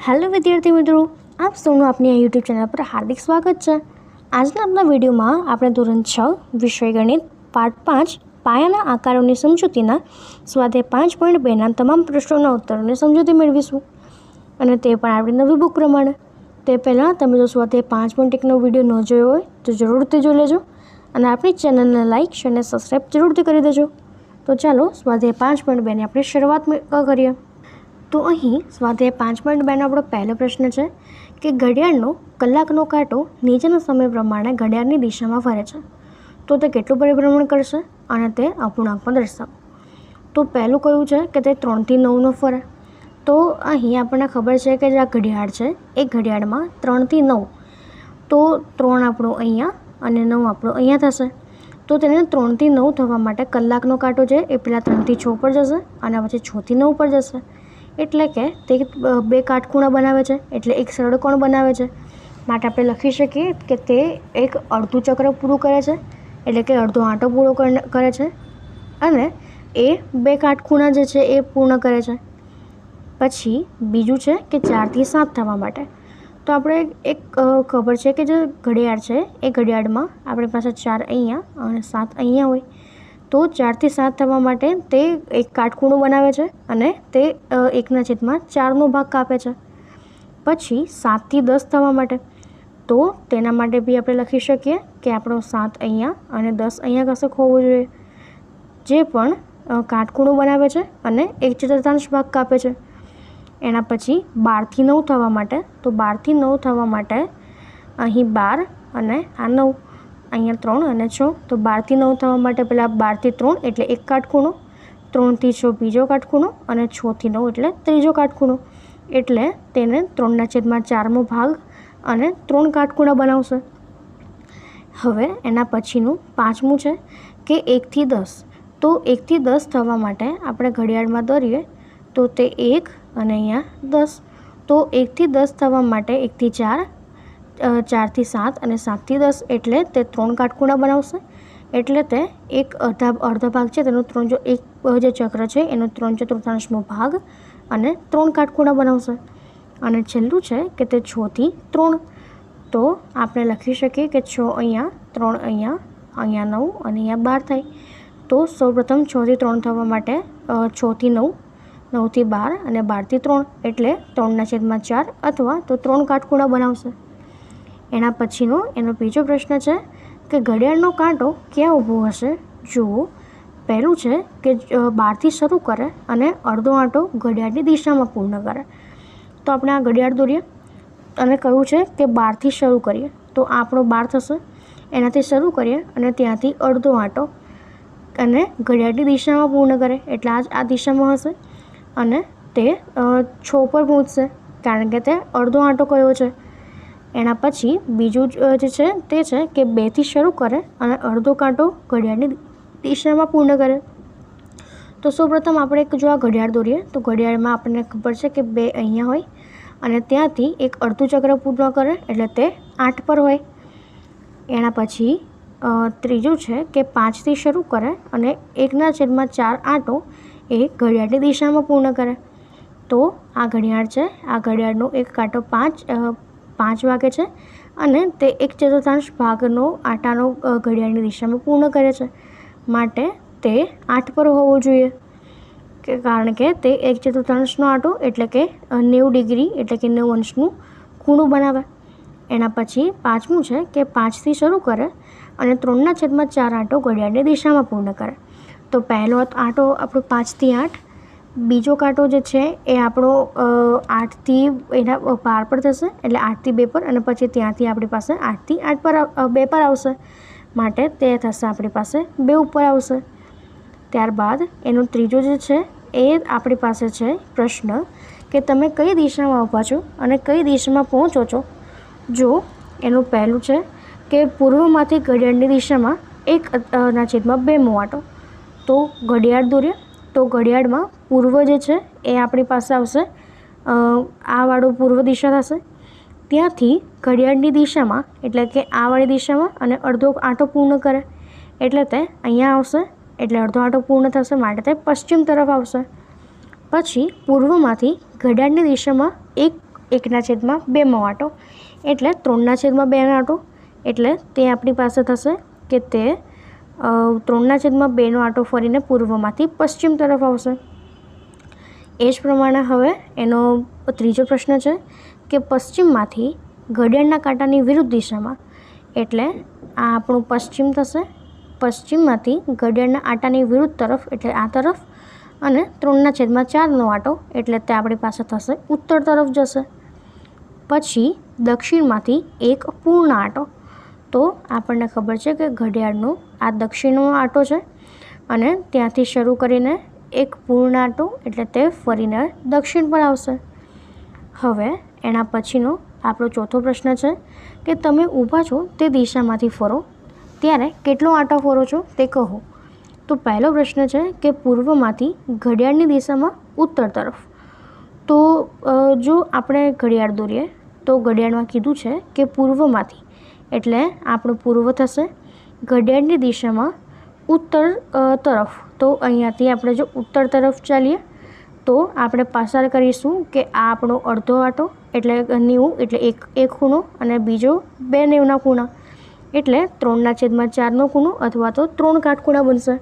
Hello विद्यार्थी मित्रों, आप सौનું આપની આ યુટ્યુબ ચેનલ પર હાર્દિક સ્વાગત છે। આજના આપણા વિડીયોમાં આપણે ધોરણ 6 વિષય ગણિત પાઠ 5 પાયાના આકારોની સમજૂતીના સ્વાધ્યાય 5.2ના તમામ પ્રશ્નોના ઉત્તરોની સમજૂતી મેળવીશું, અને તે પણ આપણી નવી બુક પ્રમાણે। તે પહેલાં તમે જો સ્વાધ્યાય 5.1નો વિડીયો ન જોયો હોય તો જરૂરથી જોઈ લેજો, અને આપણી ચેનલને લાઇક શેર અને સબસ્ક્રાઈબ જરૂરથી કરી દેજો। તો ચાલો સ્વાધ્યાય 5.2ની આપણે શરૂઆત કરીએ। તો અહીં સ્વાધ્યાય 5.2નો આપણો પહેલો પ્રશ્ન છે કે ઘડિયાળનો કલાકનો કાંટો નીચેના સમય પ્રમાણે ઘડિયાળની દિશામાં ફરે છે, તો તે કેટલું પરિભ્રમણ કરશે અને તે અપૂર્ણાંકમાં દર્શાવો। તો પહેલું કયું છે કે તે 3 થી 9નો ફરે। તો અહીં આપણને ખબર છે કે જે આ ઘડિયાળ છે એ ઘડિયાળમાં 3 થી 9, તો 3 આપણો અહીંયા અને 9 આપણો અહીંયા થશે। તો તેને 3 થી 9 થવા માટે કલાકનો કાંટો છે એ પહેલાં 3 થી 6 પર જશે અને પછી 6 થી 9 પર જશે, એટલે કે તે બે કાટખૂણા બનાવે છે, એટલે એક સરળ કોણ બનાવે છે। માટે આપણે લખી શકીએ કે તે એક અડધું ચક્ર પૂરું કરે છે, એટલે કે અડધો આંટો પૂરો કરે છે, અને એ બે કાટખૂણા જે છે એ પૂર્ણ કરે છે। પછી બીજું છે કે 4 થી 7 થવા માટે, તો આપણે એક ખબર છે કે જે ઘડિયાળ છે એ ઘડિયાળમાં આપણી પાસે 4 અહીંયા અને 7 અહીંયા હોય, તો 4 થી 7 થવા માટે તે એક કાટખૂણું બનાવે છે અને તે 1/4નો ભાગ કાપે છે। પછી 7 થી 10 થવા માટે, તો તેના માટે બી આપણે લખી શકીએ કે આપણો 7 અહીંયા અને 10 અહીંયા કશેક હોવો જોઈએ, જે પણ કાટખૂણું બનાવે છે અને 1/4 ભાગ કાપે છે। એના પછી 12 થી 9 થવા માટે, તો 12 થી 9 થવા માટે અહીં 12 અને આ 9, અહીંયા 3 અને 6, તો 12 થી 9 થવા માટે પહેલાં 12 થી 3 એટલે એક કાટખૂણો, 3 થી 6 બીજો કાટખૂણો અને 6 થી 9 એટલે ત્રીજો કાટખૂણો, એટલે તેને 3/4મો ભાગ અને 3 કાટખૂણા બનાવશે। હવે એના પછીનું પાંચમું છે કે 1 થી 10, તો 1 થી 10 થવા માટે આપણે ઘડિયાળમાં દોરીએ તો તે 1 અને અહીંયા 10, તો 1 થી 10 થવા માટે 1 થી 4, 4 થી 7 અને 7 થી 10 એટલે તે 3 કાટખૂણા બનાવશે, એટલે તે એક અડધા ભાગ છે તેનો એક જે ચક્ર છે એનો 3/4મો ભાગ અને 3 કાટખૂણા બનાવશે। અને છેલ્લું છે કે તે 6 થી 3, તો આપણે લખી શકીએ કે 6 અહીંયા, 3 અહીંયા, અહીંયા 9 અને અહીંયા 12 થાય, તો સૌપ્રથમ 6 થી 3 થવા માટે 6 થી 9, 9 થી 12 અને 12 થી 3 એટલે 3/4 અથવા તો 3 કાટખૂણા બનાવશે। એના પછીનો એનો બીજો પ્રશ્ન છે કે ઘડિયાળનો કાંટો ક્યાં ઊભો હશે। જુઓ, પહેલું છે કે 12થી શરૂ કરે અને અડધો આંટો ઘડિયાળની દિશામાં પૂર્ણ કરે, તો આપણે આ ઘડિયાળ દોરીએ અને કહ્યું છે કે 12થી શરૂ કરીએ, તો આ આપણો 12 થશે, એનાથી શરૂ કરીએ અને ત્યાંથી અડધો આંટો અને ઘડિયાળની દિશામાં પૂર્ણ કરે, એટલે આ દિશામાં હશે અને તે 6 પર પહોંચશે, કારણ કે તે અડધો આંટો કયો છે। એના પછી બીજું જે છે તે છે કે 2થી શરૂ કરે અને અડધો કાંટો ઘડિયાળની દિશામાં પૂર્ણ કરે। તો સૌપ્રથમ આપણે જો આ ઘડિયાળ દોરીએ તો ઘડિયાળમાં આપણને ખબર છે કે 2 અહીંયા હોય અને ત્યાંથી એક અડધું ચક્ર પૂર્ણ કરે, એટલે તે 8 પર હોય। એના પછી ત્રીજું છે કે 5થી શરૂ કરે અને 1/4 આંટો એ ઘડિયાળની દિશામાં પૂર્ણ કરે, તો આ ઘડિયાળ છે, આ ઘડિયાળનો એક કાંટો 5 વાગે છે અને તે 1/4 ભાગનો આંટાનો ઘડિયાળની દિશામાં પૂર્ણ કરે છે, માટે તે 8 પર હોવો જોઈએ, કારણ કે તે 1/4નો આંટો એટલે કે 90 ડિગ્રી એટલે કે 90 અંશનું ખૂણું બનાવે। એના પછી પાંચમું છે કે 5થી શરૂ કરે અને 3/4 આંટો ઘડિયાળની દિશામાં પૂર્ણ કરે, તો પહેલો આંટો આપણો 5 થી 8, બીજો કાંટો જે છે એ આપણો 8 થી એના 12 પર થશે, એટલે 8 થી 2 પર, અને પછી ત્યાંથી આપણી પાસે 8 થી 8 પર 2 પર આવશે, માટે તે થશે આપણી પાસે 2 ઉપર આવશે। ત્યારબાદ એનો ત્રીજો જે છે એ આપણી પાસે છે પ્રશ્ન કે તમે કઈ દિશામાં ઊભા છો અને કઈ દિશામાં પહોંચો છો। જો એનું પહેલું છે કે પૂર્વમાંથી ઘડિયાળની દિશામાં 1/2મો આંટો, તો ઘડિયાળ દોરીએ તો ઘડિયાળમાં પૂર્વ જે છે એ આપણી પાસે આવશે, આ વાળો પૂર્વ દિશા થશે, ત્યાંથી ઘડિયાળની દિશામાં એટલે કે આ વાળી દિશામાં અને અડધો આંટો પૂર્ણ કરે, એટલે તે અહીંયા આવશે, એટલે અડધો આંટો પૂર્ણ થશે, માટે તે પશ્ચિમ તરફ આવશે। પછી પૂર્વમાંથી ઘડિયાળની દિશામાં એક 1/2 આંટો એટલે 3/2 આંટો, એટલે તે આપણી પાસે થશે કે તે 3/2 આંટો ફરીને પૂર્વમાંથી પશ્ચિમ તરફ આવશે. એ જ પ્રમાણે હવે એનો ત્રીજો પ્રશ્ન છે કે પશ્ચિમમાંથી ઘડિયાળના કાંટાની વિરુદ્ધ દિશામાં, એટલે આ આપણું પશ્ચિમ થશે. પશ્ચિમમાંથી ઘડિયાળના આંટાની વિરુદ્ધ તરફ એટલે આ તરફ, અને 3/4 આંટો એટલે તે આપણી પાસે થશે ઉત્તર તરફ જશે. પછી દક્ષિણમાંથી એક પૂર્ણ આંટો, તો આપણને ખબર છે કે ઘડિયાળનો આ દક્ષિણનો આંટો છે અને ત્યાંથી શરૂ કરીને એક પૂર્ણ આંટો એટલે તે ફરીને દક્ષિણ પર આવશે. હવે એના પછીનો આપણો ચોથો પ્રશ્ન છે કે તમે ઊભા છો તે દિશામાંથી ફરો ત્યારે કેટલો આંટો ફરો છો તે કહો. તો પહેલો પ્રશ્ન છે કે પૂર્વમાંથી ઘડિયાળની દિશામાં ઉત્તર તરફ. તો જો આપણે ઘડિયાળ દોરીએ તો ઘડિયાળમાં કીધું છે કે પૂર્વમાંથી, એટલે આપણું પૂર્વ થશે. ઘડિયાળની દિશામાં ઉત્તર તરફ, તો અહીંયાથી આપણે જો ઉત્તર તરફ ચાલીએ તો આપણે પાછળ કરીશું કે આ આપણો અડધો આંટો એટલે 90, એટલે એક ખૂણો, અને બીજો 2 90ના ખૂણા એટલે 3/4 ખૂણો અથવા તો 3 કાટખૂણા બનશે.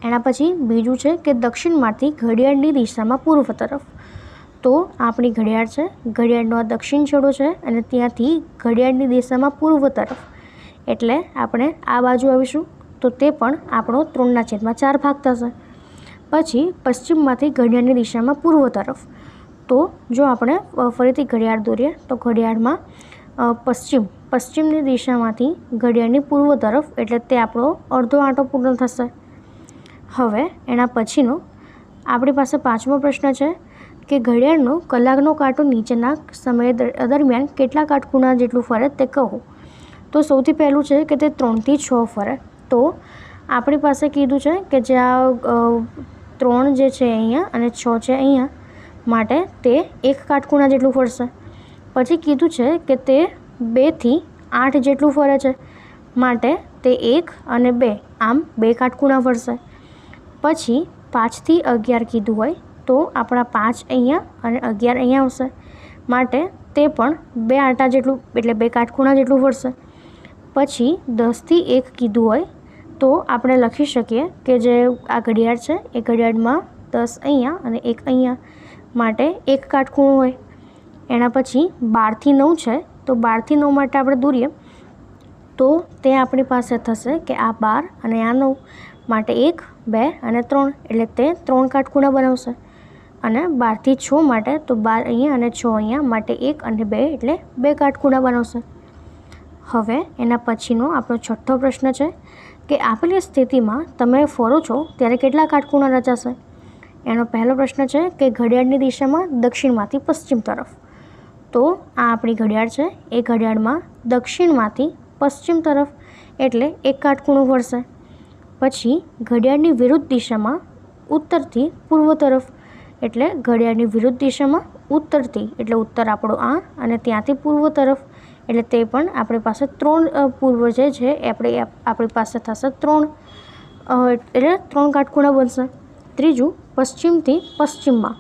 એના પછી બીજું છે કે દક્ષિણમાંથી ઘડિયાળની દિશામાં પૂર્વ તરફ. તો આપણી ઘડિયાળ છે, ઘડિયાળનો આ દક્ષિણ છેડો છે અને ત્યાંથી ઘડિયાળની દિશામાં પૂર્વ તરફ એટલે આપણે આ બાજુ આવીશું, તો તે પણ આપણો 3/4 ભાગ થશે. પછી પશ્ચિમમાંથી ઘડિયાળની દિશામાં પૂર્વ તરફ. તો જો આપણે ફરીથી ઘડિયાળ દોરીએ તો ઘડિયાળમાં પશ્ચિમની દિશામાંથી ઘડિયાળની પૂર્વ તરફ એટલે તે આપણો અડધો આંટો પૂર્ણ થશે. હવે એના પછીનો આપણી પાસે પાંચમો પ્રશ્ન છે કે ઘડિયાળનો કલાકનો કાંટો નીચેના સમય દરમિયાન કેટલા કાટખૂણા જેટલું ફરે તે કહો. તો સૌથી પહેલું છે કે તે 3 થી 6 ફરે. તો આપણી પાસે કીધું છે કે જે આ 3 જે છે અહીંયા અને 6 છે અહીંયા, માટે તે 1 કાટખૂણા જેટલું ફરશે. પછી કીધું છે કે તે 2 થી 8 જેટલું ફરે છે, માટે તે 1 અને 2 આમ 2 કાટખૂણા ફરશે. પછી 5 થી 11 કીધું હોય તો આપણા 5 અહીંયા અને 11 અહીંયા આવશે, માટે તે પણ 2 આંટા જેટલું એટલે 2 કાટખૂણા જેટલું ફરશે. પછી 10 થી 1 કીધું હોય તો આપણે લખી શકીએ કે જે આ ઘડિયાળ છે એ ઘડિયાળમાં 10 અહીંયા અને 1 અહીંયા, માટે 1 કાટખૂણું હોય. એના પછી 12 થી 9 છે, તો 12 થી 9 માટે આપણે દોરીએ તો તે આપણી પાસે થશે કે આ 12 અને આ 9, માટે 1, 2 અને 3 એટલે તે 3 કાટખૂણા બનાવશે. અને 12 થી 6 માટે તો 12 અહીંયા અને 6 અહીંયા, માટે 1 અને 2 એટલે 2 કાટખૂણા બનાવશે. હવે એના પછીનો આપણો છઠ્ઠો પ્રશ્ન છે કે આપેલી સ્થિતિમાં તમે ફરો છો ત્યારે કેટલા કાટખૂણા રચાશે. એનો પહેલો પ્રશ્ન છે કે ઘડિયાળની દિશામાં દક્ષિણમાંથી પશ્ચિમ તરફ. તો આ આપણી ઘડિયાળ છે, એ ઘડિયાળમાં દક્ષિણમાંથી પશ્ચિમ તરફ એટલે 1 કાટખૂણું ફરશે. પછી ઘડિયાળની વિરુદ્ધ દિશામાં ઉત્તરથી પૂર્વ તરફ, એટલે ઘડિયાળની વિરુદ્ધ દિશામાં ઉત્તરથી એટલે ઉત્તર આપણો આ અને ત્યાંથી પૂર્વ તરફ એટલે તે પણ આપણી પાસે 3 પૂર્વ જે છે એ આપણી પાસે થશે 3 એટલે 3 કાટખૂણા બનશે. ત્રીજું પશ્ચિમથી પશ્ચિમમાં,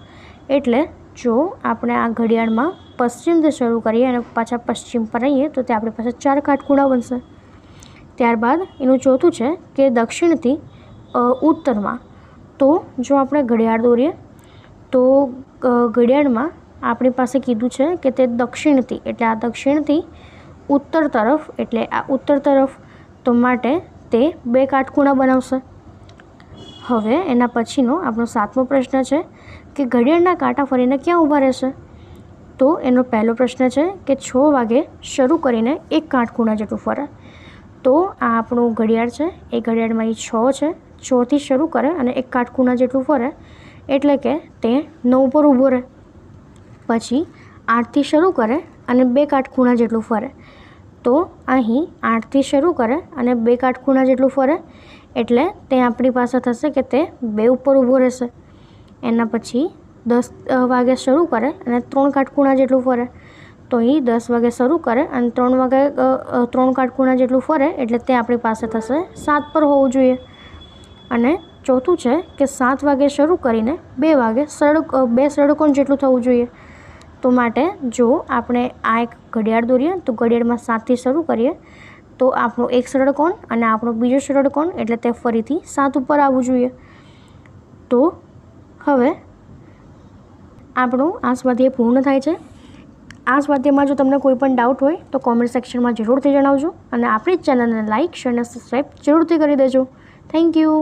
એટલે જો આપણે આ ઘડિયાળમાં પશ્ચિમથી શરૂ કરીએ અને પાછા પશ્ચિમ પર આવીએ તો તે આપણી પાસે 4 કાટખૂણા બનશે. ત્યારબાદ એનું ચોથું છે કે દક્ષિણથી ઉત્તરમાં. તો જો આપણે ઘડિયાળ દોરીએ તો ઘડિયાળમાં આપણી પાસે કીધું છે કે તે દક્ષિણથી એટલે આ દક્ષિણથી ઉત્તર તરફ એટલે આ ઉત્તર તરફ, તો માટે તે 2 કાટખૂણા બનાવશે. હવે એના પછીનો આપણો 7મો પ્રશ્ન છે કે ઘડિયાળના કાંટા ફરીને ક્યાં ઊભા રહેશે. તો એનો પહેલો પ્રશ્ન છે કે 6 વાગે શરૂ કરીને 1 કાટખૂણા જેટલું ફરે. તો આ આપણું ઘડિયાળ છે, એ ઘડિયાળમાં એ 6 છે, 6થી શરૂ કરે અને 1 કાટખૂણા જેટલું ફરે એટલે કે તે 9 પર ઊભો રહે. પછી 8થી શરૂ કરે અને 2 કાટખૂણા જેટલું ફરે. તો અહીં 8થી શરૂ કરે અને 2 કાટખૂણા જેટલું ફરે એટલે તે આપણી પાસે થશે કે તે 2 ઉપર ઊભો રહેશે. એના પછી 10 વાગે શરૂ કરે અને 3 કાટખૂણા જેટલું ફરે. તો અહીં 10 વાગે શરૂ કરે અને 3 વાગે 3 કાટખૂણા જેટલું ફરે એટલે તે આપણી પાસે થશે 7 પર હોવું જોઈએ. અને ચોથું છે કે 7 વાગે શરૂ કરીને 2 વાગે 2 સળકોણ જેટલું થવું જોઈએ. તો માટે જો આપણે આ એક ઘડિયાળ દોરીએ તો ઘડિયાળમાં 7થી શરૂ કરીએ તો આપણો એક સરળ કોણ અને આપણો બીજો સરળ કોણ એટલે તે ફરીથી 7 ઉપર આવવું જોઈએ. તો હવે આપણું આ સ્વાધ્યાય પૂર્ણ થાય છે. આ સ્વાધ્યાયમાં જો તમને કોઈ પણ ડાઉટ હોય તો કોમેન્ટ સેક્શનમાં જરૂરથી જણાવજો અને આપણી ચેનલને લાઇક, શેર અને સબસ્ક્રાઈબ જરૂરથી કરી દેજો. Thank you.